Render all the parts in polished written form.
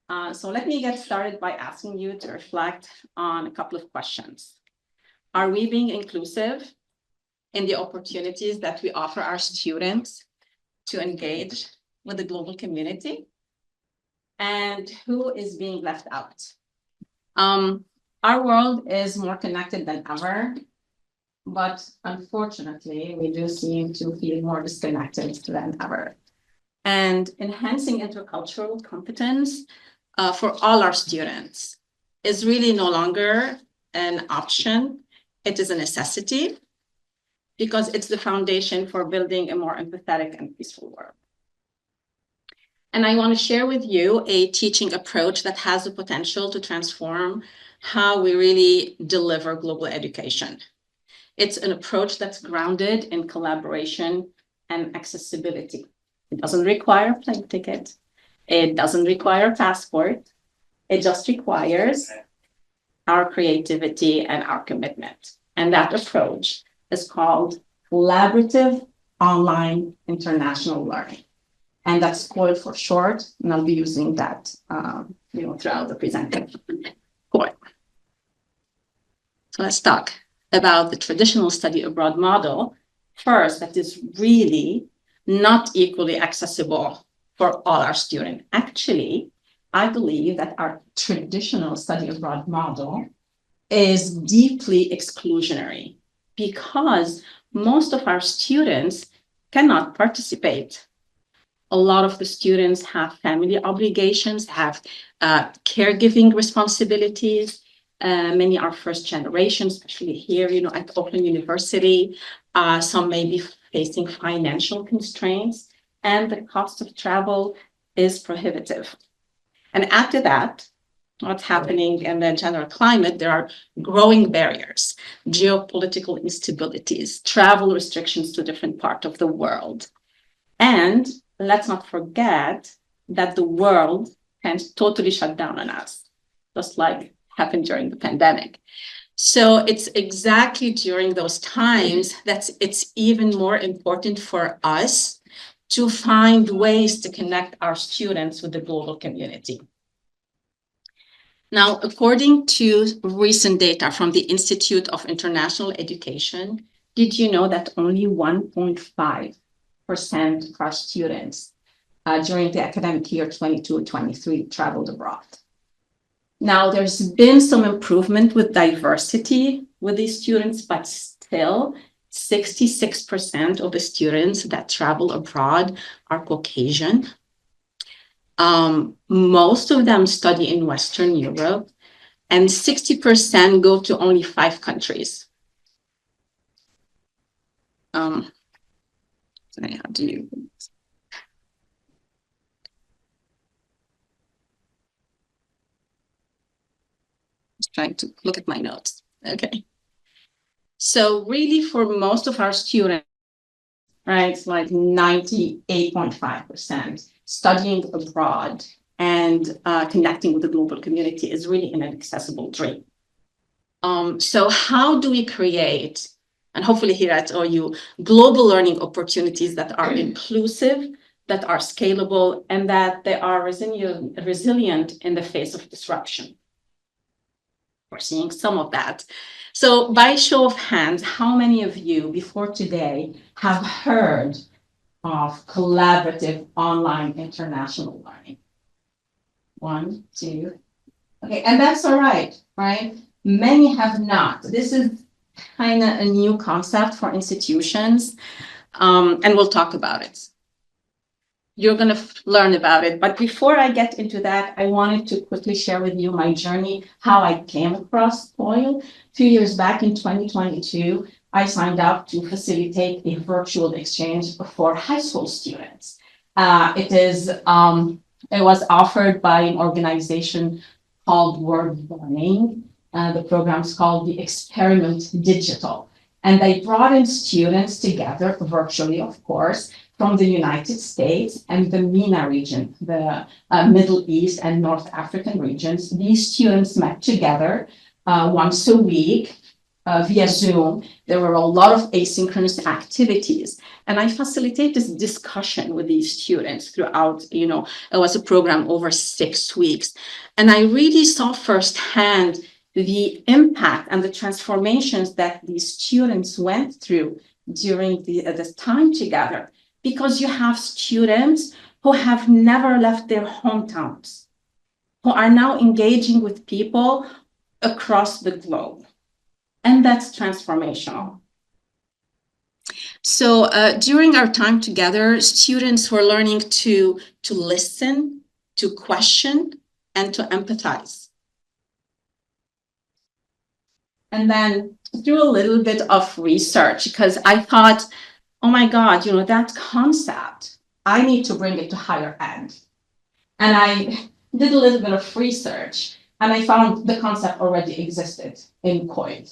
So let me get started by asking you to reflect on a couple of questions. Are we being inclusive in the opportunities that we offer our students to engage with the global community? And who is being left out? Our world is more connected than ever, but unfortunately, we do seem to feel more disconnected than ever. And enhancing intercultural competence for all our students is really no longer an option. It is a necessity because it's the foundation for building a more empathetic and peaceful world. And I want to share with you a teaching approach that has the potential to transform how we really deliver global education. It's an approach that's grounded in collaboration and accessibility. It doesn't require a plane ticket. It doesn't require a passport. It just requires our creativity and our commitment. And that approach is called collaborative online international learning. And that's COIL for short, and I'll be using that throughout the presentation. COIL. So let's talk about the traditional study abroad model first, that is really not equally accessible for all our students. Actually, I believe that our traditional study abroad model is deeply exclusionary because most of our students cannot participate. A lot of the students have family obligations, have caregiving responsibilities. Many are first generation, especially here, at Oakland University. Some may be facing financial constraints, and the cost of travel is prohibitive. And after that, what's happening in the general climate, there are growing barriers, geopolitical instabilities, travel restrictions to different parts of the world. And let's not forget that the world can totally shut down on us, just like happened during the pandemic. So it's exactly during those times that it's even more important for us to find ways to connect our students with the global community. Now, according to recent data from the Institute of International Education, did you know that only 1.5% of our students during the academic year 22-23 traveled abroad? Now, there's been some improvement with diversity with these students, but still 66% of the students that travel abroad are Caucasian. Most of them study in Western Europe, and 60% go to only 5 countries. Sorry, how do you? Just trying to look at my notes. Okay. So really, for most of our students, right, it's like 98.5%. Studying abroad and connecting with the global community is really an inaccessible dream. So how do we create, and hopefully here at OU, global learning opportunities that are inclusive, that are scalable, and that they are resilient in the face of disruption? We're seeing some of that. So by show of hands, how many of you before today have heard of collaborative online international learning? 1, 2. Okay, and that's all right, right? Many have not. This is kind of a new concept for institutions, and we'll talk about it. You're going to learn about it. But before I get into that, I wanted to quickly share with you my journey, how I came across COIL. 2 years back in 2022, I signed up to facilitate a virtual exchange for high school students. It was offered by an organization called World Learning. The program is called the Experiment Digital. And they brought in students together virtually, of course, from the United States and the MENA region, the Middle East and North African regions. These students met together once a week via Zoom. There were a lot of asynchronous activities. And I facilitate this discussion with these students throughout, it was a program over 6 weeks. And I really saw firsthand the impact and the transformations that these students went through during this time together, because you have students who have never left their hometowns, who are now engaging with people across the globe. And that's transformational. So during our time together, students were learning to listen, to question, and to empathize. And then through a little bit of research, because I thought, oh my God, that concept, I need to bring it to higher ed. And I did a little bit of research, and I found the concept already existed in COIL.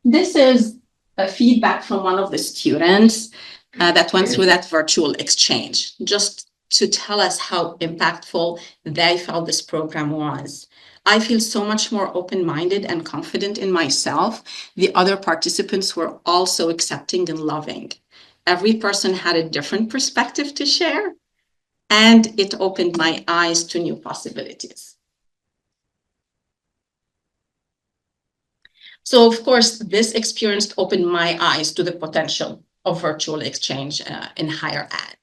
This is a feedback from one of the students that went through that virtual exchange, just to tell us how impactful they felt this program was. I feel so much more open-minded and confident in myself. The other participants were also accepting and loving. Every person had a different perspective to share, and it opened my eyes to new possibilities. So, of course, this experience opened my eyes to the potential of virtual exchange in higher ed.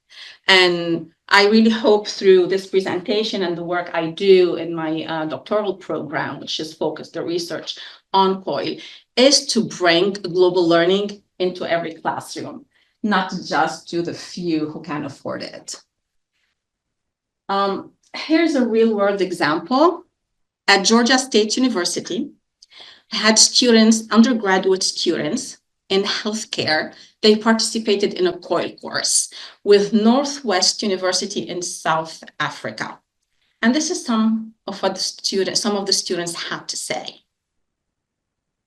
And I really hope through this presentation and the work I do in my doctoral program, which is focused the research on COIL, is to bring global learning into every classroom, not just to the few who can afford it. Here's a real-world example. At Georgia State University, I had students, undergraduate students in healthcare. They participated in a COIL course with Northwest University in South Africa. And this is some of the students had to say.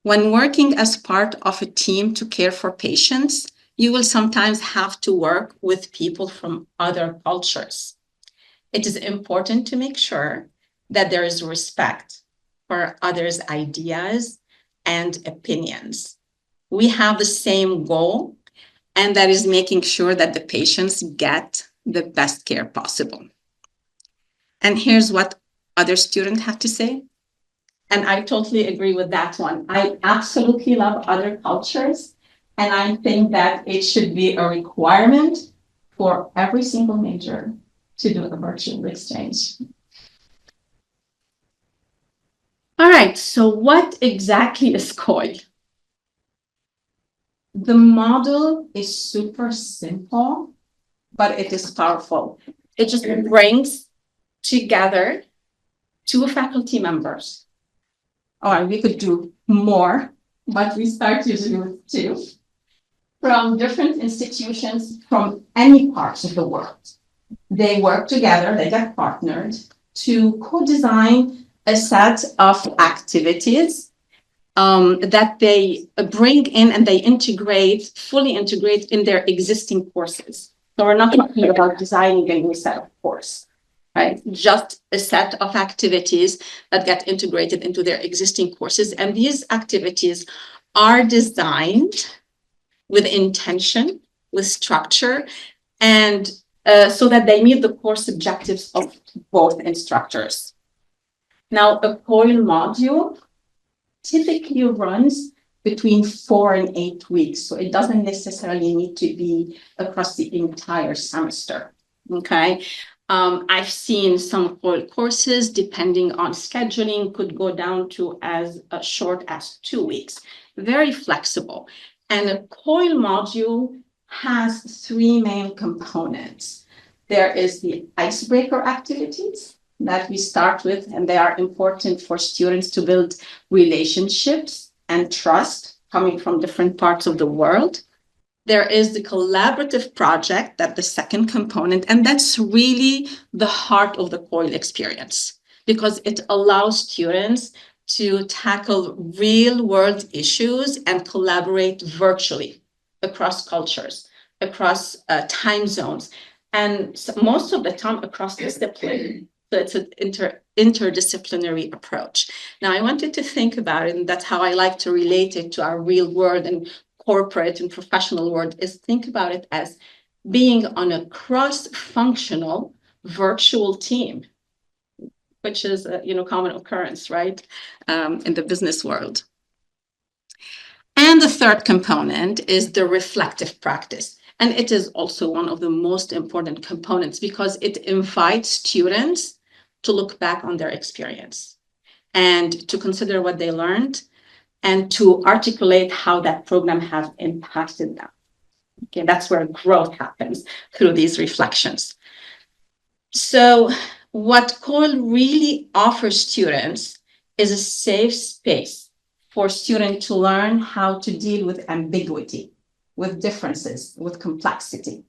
When working as part of a team to care for patients, you will sometimes have to work with people from other cultures. It is important to make sure that there is respect for others' ideas and opinions. We have the same goal, and that is making sure that the patients get the best care possible. And here's what other students have to say. And I totally agree with that one. I absolutely love other cultures, and I think that it should be a requirement for every single major to do a virtual exchange. All right, so what exactly is COIL? The model is super simple, but it is powerful. It just brings together 2 faculty members. Or we could do more, but we start usually with 2 from different institutions from any parts of the world. They work together, they get partnered to co-design a set of activities that they bring in and they fully integrate in their existing courses. So we're not talking about designing a new set of course, right? Just a set of activities that get integrated into their existing courses. And these activities are designed with intention, with structure, and so that they meet the course objectives of both instructors. Now, a COIL module typically runs between 4 and 8 weeks. So it doesn't necessarily need to be across the entire semester, okay? I've seen some COIL courses, depending on scheduling, could go down to as short as 2 weeks. Very flexible. And a COIL module has 3 main components. There is the icebreaker activities that we start with, and they are important for students to build relationships and trust coming from different parts of the world. There is the collaborative project, that's the second component, and that's really the heart of the COIL experience, because it allows students to tackle real-world issues and collaborate virtually across cultures, across time zones, and most of the time across discipline. So it's an interdisciplinary approach. Now, I wanted to think about it, and that's how I like to relate it to our real world and corporate and professional world, is think about it as being on a cross-functional virtual team, which is a common occurrence, right, in the business world. And the third component is the reflective practice. And it is also one of the most important components because it invites students to look back on their experience and to consider what they learned and to articulate how that program has impacted them. Okay, that's where growth happens through these reflections. So what COIL really offers students is a safe space for students to learn how to deal with ambiguity, with differences, with complexity.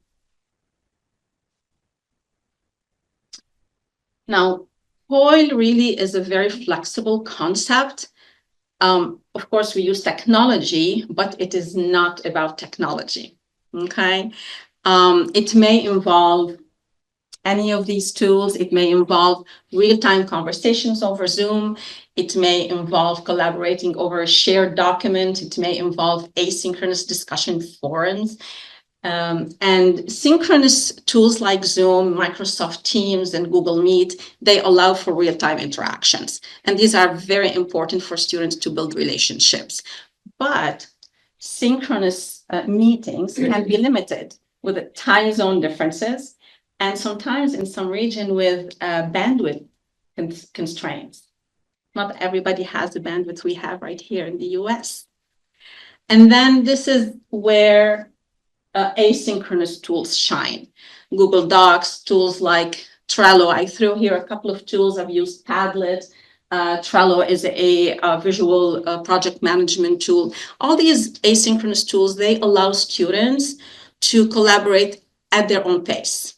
Now, COIL really is a very flexible concept. Of course, we use technology, but it is not about technology, okay? It may involve any of these tools. It may involve real-time conversations over Zoom. It may involve collaborating over a shared document. It may involve asynchronous discussion forums. And synchronous tools like Zoom, Microsoft Teams, and Google Meet, they allow for real-time interactions. And these are very important for students to build relationships. But synchronous meetings can be limited with the time zone differences, and sometimes in some region with bandwidth constraints. Not everybody has the bandwidth we have right here in the US. And then this is where asynchronous tools shine. Google Docs, tools like Trello. I threw here a couple of tools. I've used Padlet. Trello is a visual project management tool. All these asynchronous tools, they allow students to collaborate at their own pace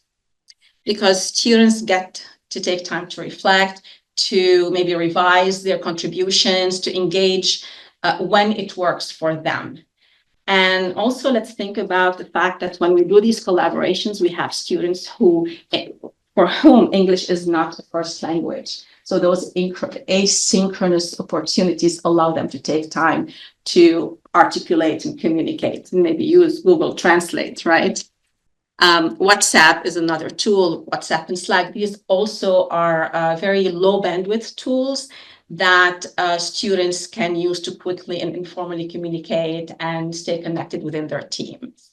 because students get to take time to reflect, to maybe revise their contributions, to engage when it works for them. And also, let's think about the fact that when we do these collaborations, we have students for whom English is not the first language. So those asynchronous opportunities allow them to take time to articulate and communicate, and maybe use Google Translate, right? WhatsApp is another tool. WhatsApp and Slack, these also are very low bandwidth tools that students can use to quickly and informally communicate and stay connected within their teams.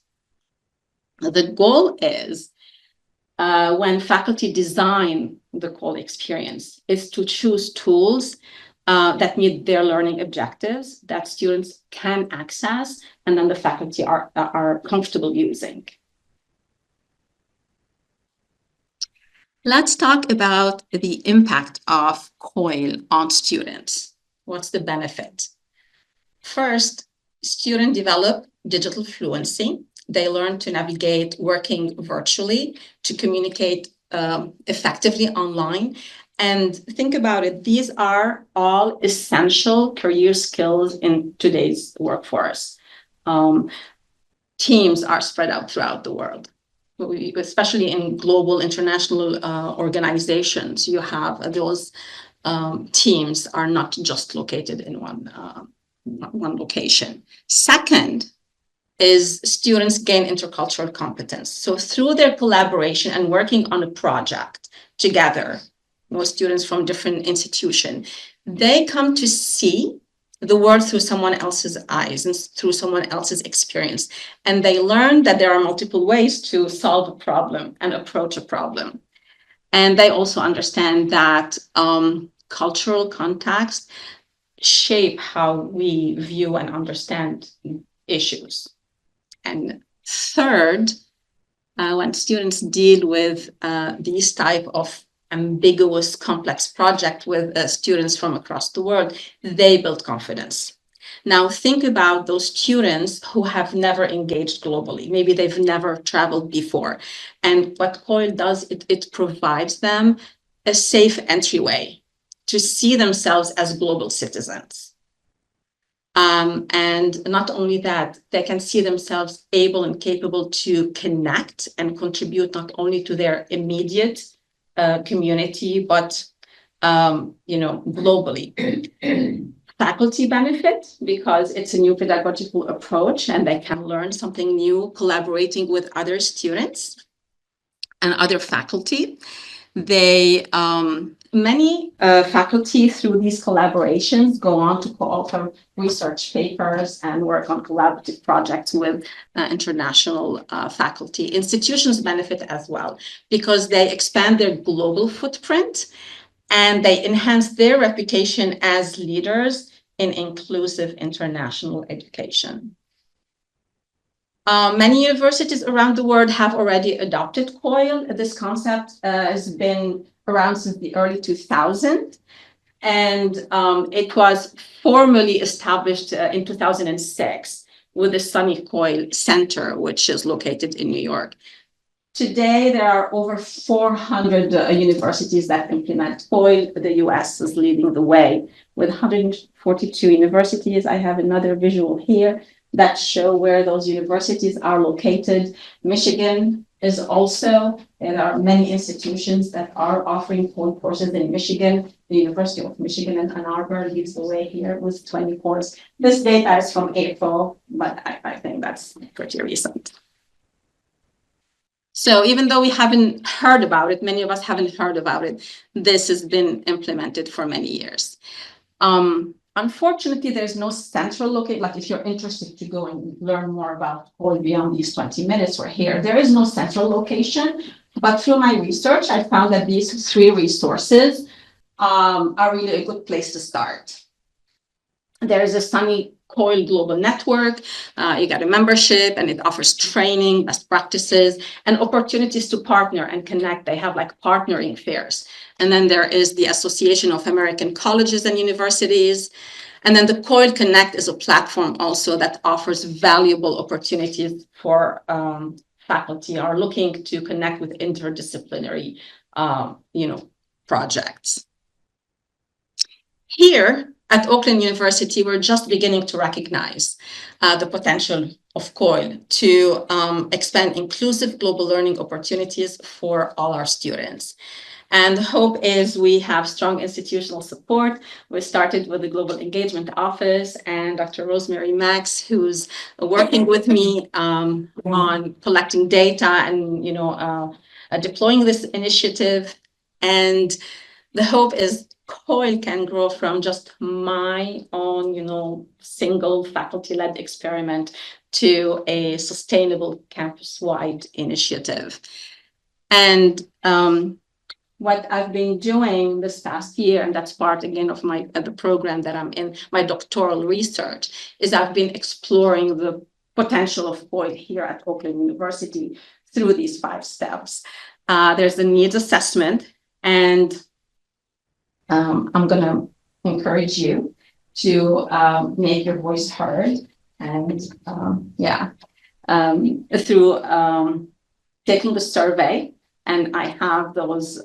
The goal is, when faculty design the COIL experience, is to choose tools that meet their learning objectives, that students can access, and then the faculty are comfortable using. Let's talk about the impact of COIL on students. What's the benefit? First, students develop digital fluency. They learn to navigate working virtually, to communicate effectively online. And think about it, these are all essential career skills in today's workforce. Teams are spread out throughout the world. Especially in global international organizations, you have those teams are not just located in one location. Second is students gain intercultural competence. So through their collaboration and working on a project together, students from different institutions, they come to see the world through someone else's eyes and through someone else's experience. And they learn that there are multiple ways to solve a problem and approach a problem. And they also understand that cultural context shape how we view and understand issues. And third, when students deal with these type of ambiguous, complex project with students from across the world, they build confidence. Now, think about those students who have never engaged globally. Maybe they've never traveled before. And what COIL does, it provides them a safe entryway to see themselves as global citizens. And not only that, they can see themselves able and capable to connect and contribute not only to their immediate community, but globally. Faculty benefit because it's a new pedagogical approach and they can learn something new collaborating with other students and other faculty. Many faculty through these collaborations go on to co-author research papers and work on collaborative projects with international faculty. Institutions benefit as well because they expand their global footprint and they enhance their reputation as leaders in inclusive international education. Many universities around the world have already adopted COIL. This concept has been around since the early 2000s, and it was formally established in 2006 with the Sunny COIL Center, which is located in New York. Today, there are over 400 universities that implement COIL. The US is leading the way with 142 universities. I have another visual here that show where those universities are located. Michigan is also, there are many institutions that are offering COIL courses in Michigan. The University of Michigan in Ann Arbor leads the way here with 20 courses. This data is from April, but I think that's pretty recent. So even though we haven't heard about it, many of us haven't heard about it, this has been implemented for many years. Unfortunately, there's no central location. Like if you're interested to go and learn more about COIL beyond these 20 minutes, we're here. There is no central location, but through my research, I found that these 3 resources are really a good place to start. There is a Sunny COIL Global Network. You get a membership and it offers training, best practices, and opportunities to partner and connect. They have like partnering fairs. And then there is the Association of American Colleges and Universities. And then the COIL Connect is a platform also that offers valuable opportunities for faculty are looking to connect with interdisciplinary, projects. Here at Oakland University, we're just beginning to recognize the potential of COIL to expand inclusive global learning opportunities for all our students. And the hope is we have strong institutional support. We started with the Global Engagement Office and Dr. Rosemary Max, who's working with me on collecting data and deploying this initiative. And the hope is COIL can grow from just my own, single faculty-led experiment to a sustainable campus-wide initiative. And what I've been doing this past year, and that's part again of the program that I'm in, my doctoral research, is I've been exploring the potential of COIL here at Oakland University through these 5 steps. There's a needs assessment, and I'm going to encourage you to make your voice heard and through taking the survey. And I have those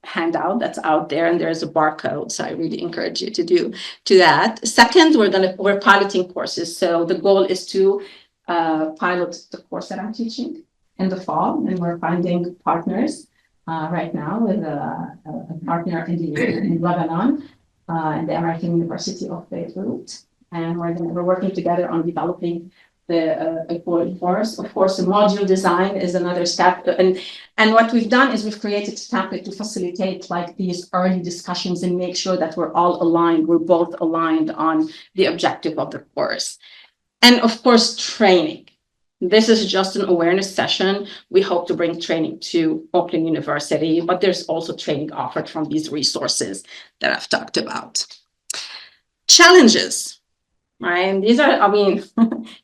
handout that's out there, and there's a barcode. So I really encourage you to do that. Second, we're piloting courses. So the goal is to pilot the course that I'm teaching in the fall, and we're finding partners right now with a partner in Lebanon, and the American University of Beirut, and we're working together on developing the COIL course. Of course, the module design is another step, and what we've done is we've created a template to facilitate like these early discussions and make sure that we're all aligned. We're both aligned on the objective of the course, and of course, training. This is just an awareness session. We hope to bring training to Oakland University, but there's also training offered from these resources that I've talked about. Challenges, right? And these are,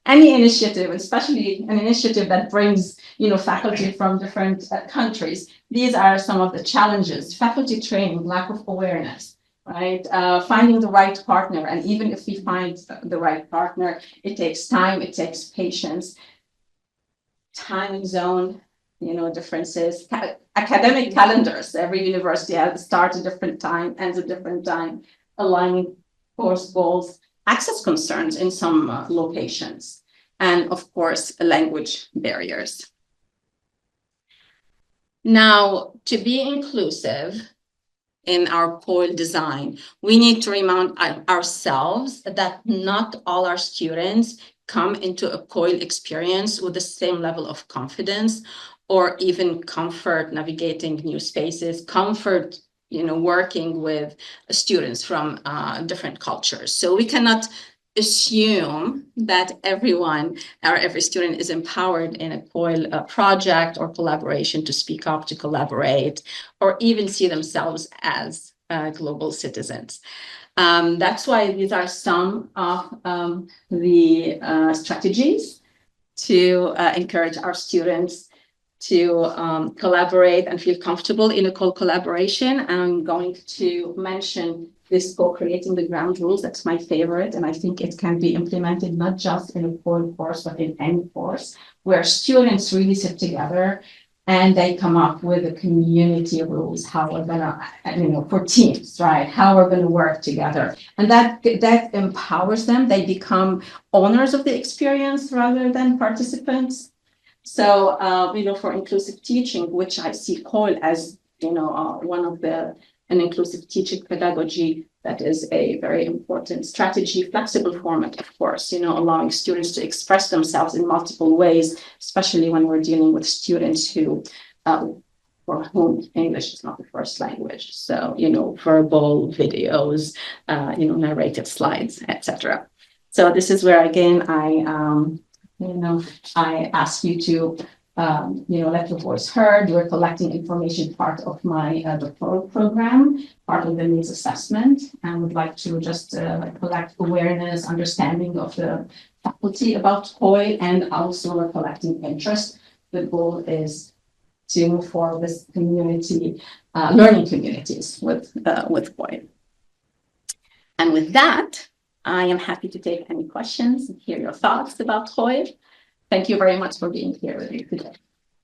any initiative, especially an initiative that brings, faculty from different countries. These are some of the challenges: faculty training, lack of awareness, right? Finding the right partner. And even if we find the right partner, it takes time, it takes patience. Time zone, differences, academic calendars. Every university has start a different time, ends a different time, aligning course goals, access concerns in some locations, and of course, language barriers. Now, to be inclusive in our COIL design. We need to remind ourselves that not all our students come into a COIL experience with the same level of confidence or even comfort navigating new spaces, comfort, working with students from different cultures. So we cannot assume that everyone or every student is empowered in a COIL project or collaboration to speak up, to collaborate, or even see themselves as global citizens. That's why these are some of the strategies to encourage our students to collaborate and feel comfortable in a collaboration. I'm going to mention this co-creating the ground rules. That's my favorite, and I think it can be implemented not just in a COIL course, but in any course, where students really sit together and they come up with a community rules, how we're gonna, for teams, right? How we're gonna work together. And that empowers them. They become owners of the experience rather than participants. So, for inclusive teaching, which I see COIL as, one of an inclusive teaching pedagogy that is a very important strategy, flexible format, of course, allowing students to express themselves in multiple ways, especially when we're dealing with students who, for whom English is not the first language. So, verbal videos, narrated slides, etc. So this is where, again, I ask you to, let your voice heard. We're collecting information, part of my doctoral program, part of the needs assessment, and would like to just collect awareness, understanding of the faculty about COIL, and also we're collecting interest. The goal is to move forward this community, learning communities with COIL. And with that, I am happy to take any questions and hear your thoughts about COIL. Thank you very much for being here with me today.